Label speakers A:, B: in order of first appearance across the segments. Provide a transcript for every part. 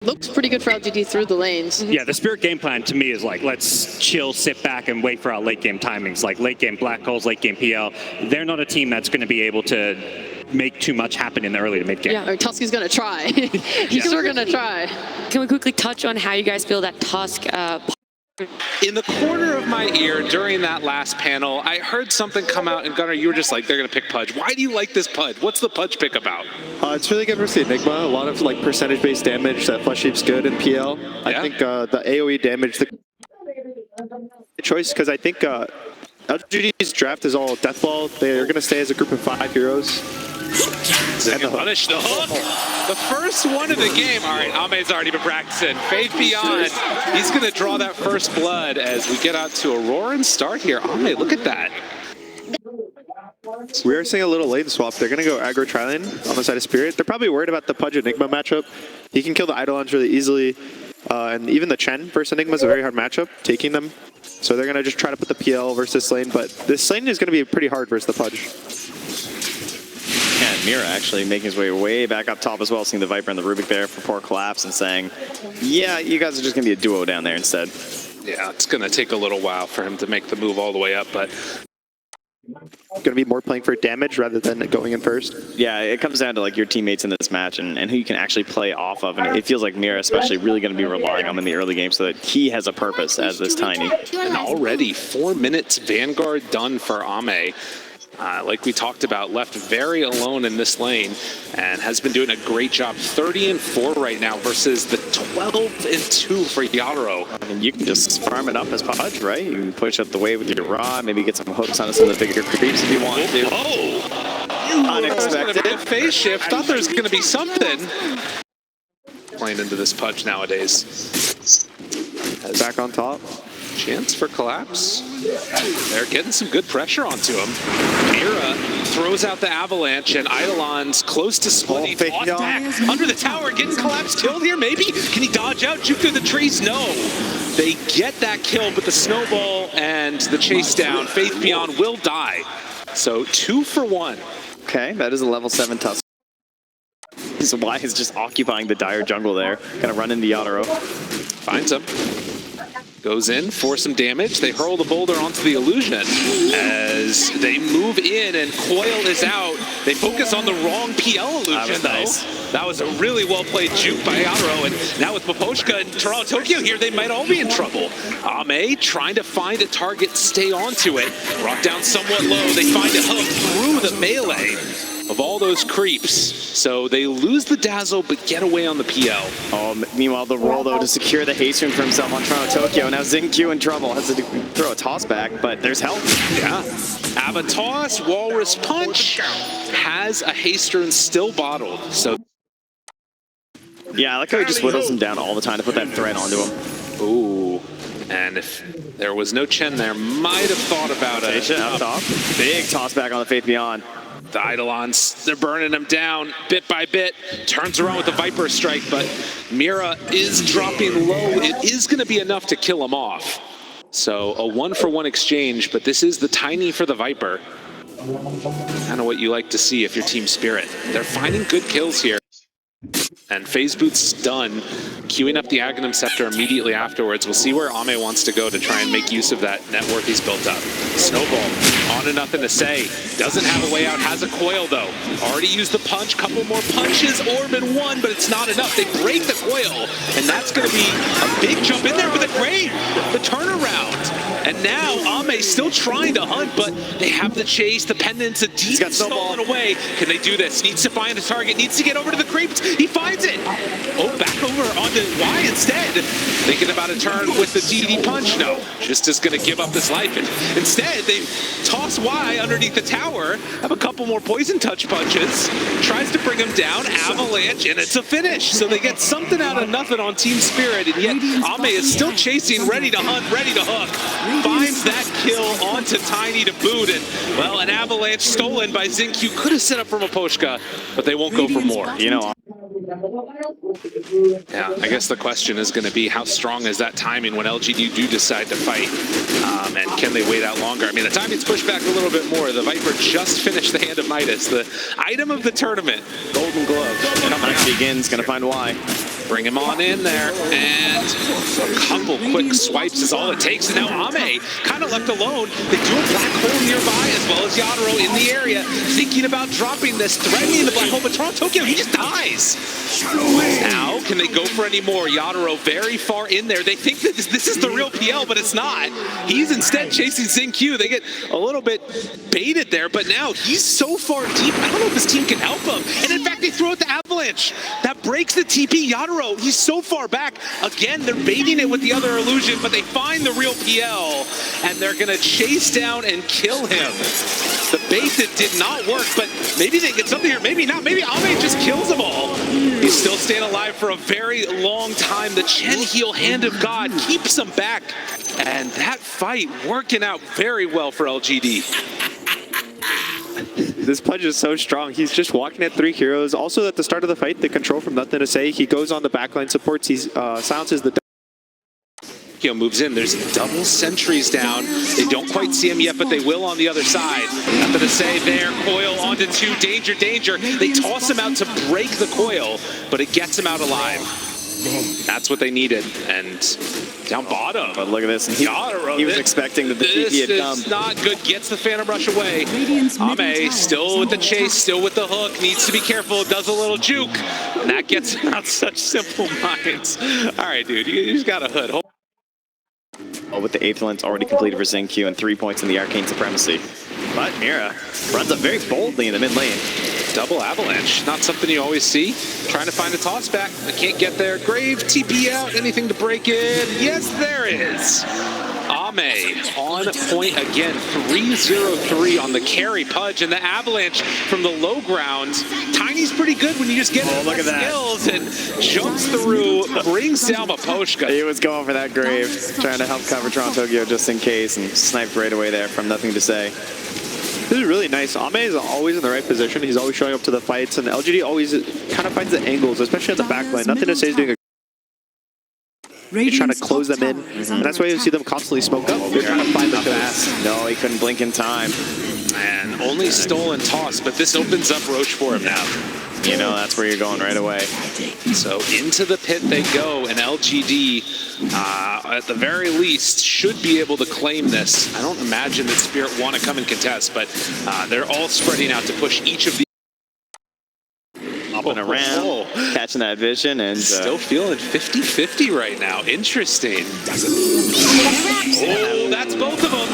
A: Looks pretty good for LGD through the lanes.
B: Yeah, the Spirit game plan to me is like, let's chill, sit back, and wait for our late game timings. Like late game Black Holes, late game PL. They're not a team that's going to be able to make too much happen in the early to mid game.
A: Yeah, or Tusk is going to try. He's sure going to try.
C: Can we quickly touch on how you guys feel that Tusk
D: in the corner of my ear during that last panel, I heard something come out, and Gunnar, you were just like, they're going to pick Pudge. Why do you like this Pudge? What's the Pudge pick about?
E: It's really good versus the Enigma. A lot of like percentage-based damage. That Flesh Heap's good in PL. I think the AoE damage, the choice, because I think LGD's draft is all Deathball. They're going to stay as a group of 5 heroes.
D: They can punish the hook. The first one of the game. All right, Ame's already been practicing. Faith Beyond. He's going to draw that first blood as we get out to Aurora and start here. Ame, look at that.
E: We are seeing a little lane swap. They're going to go aggro Trilane on the side of Spirit. They're probably worried about the Pudge Enigma matchup. He can kill the Eidolons really easily. And even the Chen versus Enigma is a very hard matchup, taking them. So they're going to just try to put the PL versus this lane. But this lane is going to be pretty hard versus the Pudge.
F: Yeah, and Mira actually making his way back up top as well, seeing the Viper and the Rubik there for poor collapse and saying, yeah, you guys are just going to be a duo down there instead.
D: Yeah, it's going to take a little while for him to make the move all the way up, but
E: going to be more playing for damage rather than going in first.
F: Yeah, it comes down to like your teammates in this match and who you can actually play off of. And it feels like Mira especially really going to be relying on him in the early game so that he has a purpose as this Tiny.
D: And already 4 minutes Vanguard done for Ame. Like we talked about, left very alone in this lane and has been doing a great job. 30-4 right now versus the 12-2 for Yatoro.
F: I mean, you can just farm it up as Pudge, right? You can push up the wave with your rod, maybe get some hooks on some of the bigger creeps if you want to.
D: Oh! Unexpected. A phase shift. Thought there was going to be something. Playing into this Pudge nowadays.
E: Back on top.
D: Chance for collapse. They're getting some good pressure onto him. Mira throws out the avalanche and Eidolon's close to splitting. Back under the tower, getting collapse killed here, maybe? Can he dodge out, juke through the trees? No. They get that kill, but the snowball and the chase down, Faith Beyond will die. So 2 for 1.
F: Okay, that is a level 7 Tusk. So Y is just occupying the dire jungle there. Gonna run into Yatoro.
D: Finds him. Goes in for some damage. They hurl the boulder onto the illusion as they move in and Coil is out. They focus on the wrong PL illusion though. Nice. That was a really well played juke by Yatoro, and now with Poposhka and Toronto Tokyo here, they might all be in trouble. Ame trying to find a target, stay onto it. Brought down somewhat low. They find a hook through the melee of all those creeps. So they lose the Dazzle, but get away on the PL.
F: Oh, meanwhile, the roll, though, to secure the haste room for himself on Toronto Tokyo. Now Xingqiu in trouble. Has to throw a toss back, but there's help.
D: Yeah. Avatos, Walrus Punch, has a haste rune still bottled. So
F: yeah, I like how he just whittles him down all the time to put that threat onto him.
D: Ooh. And if there was no Chen there, might have thought about it.
F: Up top. Big toss back on the Faith Beyond.
D: The Eidolons, they're burning him down bit by bit. Turns around with the Viper Strike, but Mira is dropping low. It is going to be enough to kill him off. So a 1-for-1 exchange, but this is the Tiny for the Viper. Kind of what you like to see if you're Team Spirit. They're finding good kills here. And Phase Boot's done, queuing up the Aghanim Scepter immediately afterwards. We'll see where Ame wants to go to try and make use of that network he's built up. Snowball, on to nothing to say. Doesn't have a way out, has a coil though. Already used the punch, couple more punches, Orb in 1, but it's not enough. They break the coil, and that's gonna be a big jump in there for the grave, the turnaround. And now Ame still trying to hunt, but they have the chase, the pendants, the deep stolen away. Can they do this? Needs to find a target, needs to get over to the creeps. He finds it. Oh, back over onto Y instead. Thinking about a turn with the DD punch. No, just is going to give up his life. And instead, they toss Y underneath the tower, have a couple more poison touch punches, tries to bring him down, avalanche, and it's a finish. So they get something out of nothing on Team Spirit, and yet Ame is still chasing, ready to hunt, ready to hook. Finds that kill onto Tiny to boot, and well, an avalanche stolen by Xingqiu could have set up for Maposhka, but they won't go for more.
F: You know,
D: yeah, I guess the question is going to be how strong is that timing when LGD do decide to fight, and can they wait out longer? I mean, the timing's pushed back a little bit more. The Viper just finished the Hand of Midas, the item of the tournament.
F: Golden Glove. Hunt begins, going to find Y.
D: Bring him on in there, and a couple quick swipes is all it takes. And now Ame kind of left alone. They do a black hole nearby, as well as Yadaro in the area, thinking about dropping this, threatening the black hole, but Toronto Tokyo, he just dies. Now, can they go for any more? Yadaro very far in there. They think that this is the real PL, but it's not. He's instead chasing Xingqiu. They get a little bit baited there, but now he's so far deep, I don't know if his team can help him. And in fact, they throw out the avalanche. That breaks the TP. Yadaro, he's so far back. Again, they're baiting it with the other illusion, but they find the real PL, and they're gonna chase down and kill him. The bait that did not work, but maybe they get something here, maybe not. Maybe Ame just kills them all. He's still staying alive for a very long time. The Chen Heel Hand of God keeps him back, and that fight working out very well for LGD.
E: This Pudge is so strong. He's just walking at 3 heroes. Also, at the start of the fight, the control from Nothing to Say, he goes on the backline supports. He silences the...
D: Moves in. There's double sentries down. They don't quite see him yet, but they will on the other side. Nothing to say there. Coil onto 2. Danger, danger. They toss him out to break the coil, but it gets him out alive. That's what they needed. And down bottom.
F: But look at this. He was expecting that the TP had come.
D: This is not good. Gets the Phantom Rush away. Ame still with the chase, still with the hook. Needs to be careful. Does a little juke. And that gets him out such simple minds. All right, dude. You just got a hood.
F: Oh, with the 8th lens already completed for Xingqiu and 3 points in the Arcane Supremacy. But Mira runs up very boldly in the mid lane.
D: Double avalanche, not something you always see. Trying to find a toss back, they can't get there. Grave, TP out, anything to break it? Yes, there is. Ame on point again, 3-0-3 on the carry Pudge, and the avalanche from the low ground. Tiny's pretty good when you just get
F: look at that.
D: skills and jumps through, brings down Maposhka.
F: He was going for that grave, trying to help cover Toronto Tokyo just in case, and sniped right away there from Nothing to Say.
E: This is really nice. Ame is always in the right position. He's always showing up to the fights, and LGD always kind of finds the angles, especially at the back line. Nothing to Say is doing a He's trying to close them in, and that's why you see them constantly smoke up. They're trying to find the kills.
F: No, he couldn't blink in time.
D: And only stolen toss, but this opens up Roche for him now.
F: You know, that's where you're going right away.
D: So into the pit they go, and LGD, at the very least, should be able to claim this. I don't imagine that Spirit want to come and contest, but they're all spreading out to push each of the
F: up and around, catching that vision, and
D: still feeling 50-50 right now. Interesting. Oh, that's both of them.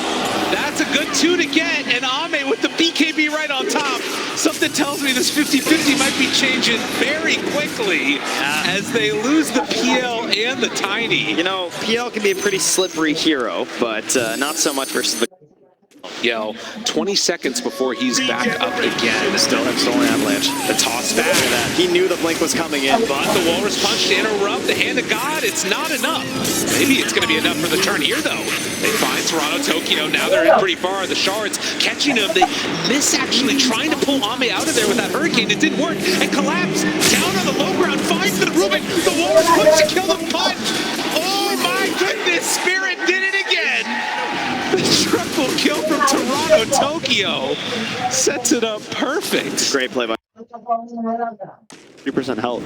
D: That's a good 2 to get, and Ame with the BKB right on top. Something tells me this 50-50 might be changing very quickly as they lose the PL and the Tiny.
F: you know, PL can be a pretty slippery hero, but not so much versus the
D: Yell 20 seconds before he's back up again.
F: still have stolen avalanche.
D: The toss back.
F: He knew the blink was coming in.
D: But the Walrus Punch to interrupt the Hand of God, it's not enough. Maybe it's going to be enough for the turn here, though. They find Toronto Tokyo. Now they're in pretty far. The Shards catching him. They miss actually trying to pull Ame out of there with that Hurricane. It didn't work. And Collapse down on the low ground finds the Rubik. The Walrus Punch to kill the Punch. Oh my goodness, Spirit did it again. The triple kill from Toronto Tokyo sets it up perfect.
F: Great play by
E: 3% health.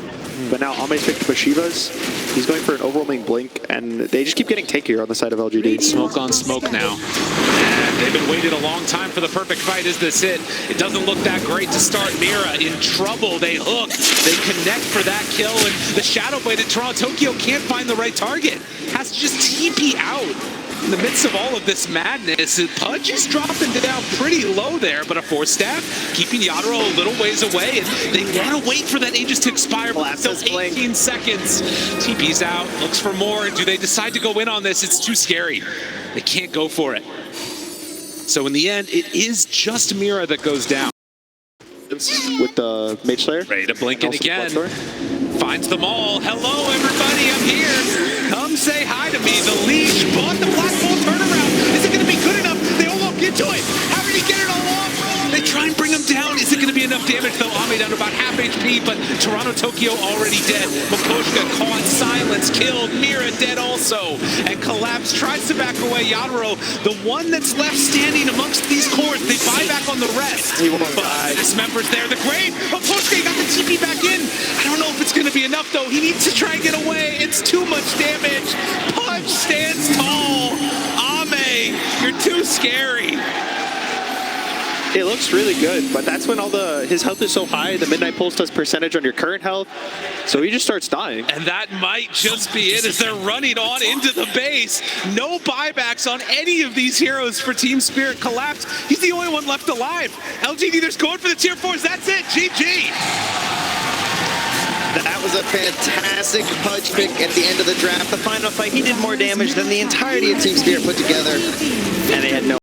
E: But now Ame's picked up a Shiva's. He's going for an overwhelming blink, and they just keep getting tankier on the side of LGD.
D: Smoke on smoke now. And they've been waiting a long time for the perfect fight. Is this it? It doesn't look that great to start. Mira in trouble. They hook. They connect for that kill, and the Shadow Blade at Toronto Tokyo can't find the right target. Has to just TP out. In the midst of all of this madness, Pudge is dropping down pretty low there, but a 4-staff keeping Yadaro a little ways away, and they want to wait for that Aegis to expire, but still 18 seconds. TP's out, looks for more. Do they decide to go in on this? It's too scary. They can't go for it. So in the end, it is just Mira that goes down.
E: With the Mage Slayer.
D: Ready to blink it again. Finds them all. Hello, everybody, I'm here. Come say hi to me. The leash bought the Black Hole turnaround. Is it going to be good enough? They all walk into it. How did he get it all off? They try and bring him down. Is it going to be enough damage, though? Ame down to about half HP, but Toronto Tokyo already dead. Makoshka caught, silence, killed, Mira dead also, and Collapse tries to back away. Yadro, the one that's left standing amongst these cores, they buy back on the rest.
E: He won't
D: But
E: die.
D: Dismember's there, the Grave, Makoshka got the TP back in. I don't know if it's gonna be enough though. He needs to try and get away. It's too much damage. Punch stands tall. Ame, you're too scary.
E: It looks really good, but that's when his health is so high, the Midnight Pulse does percentage on your current health, so he just starts dying.
D: And that might just be it as they're running on into the base. No buybacks on any of these heroes for Team Spirit. Collapse, he's the only one left alive. LGD, they're going for the tier 4s. That's it, GG.
G: That was a fantastic Pudge pick at the end of the draft. The final fight, he did more damage than the entirety of Team Spirit put together.
F: And they had no